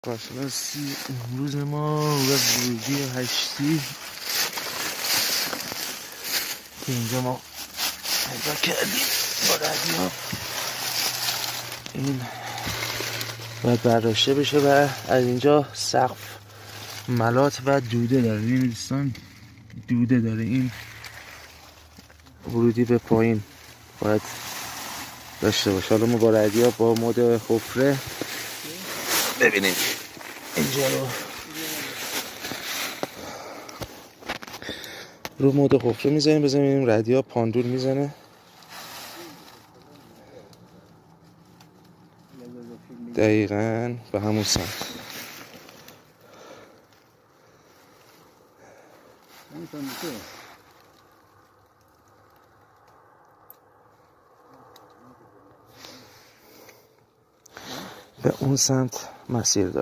کارشناسی امروز ما و ورودی 8 که اینجا ما پیدا کردیم با رادیو. این باید برداشته بشه و از اینجا سقف ملات و دوده داره. این دوستان دوده داره. این ورودی به پایین باید داشته باشه. حالا ما با رادیو با مود حفره ببینیم اینجا رو مود حفره میزنیم. بزنیم رادیو پاندول میزنه. دقیقاً به همون سمت. به اون سمت مسیر داره.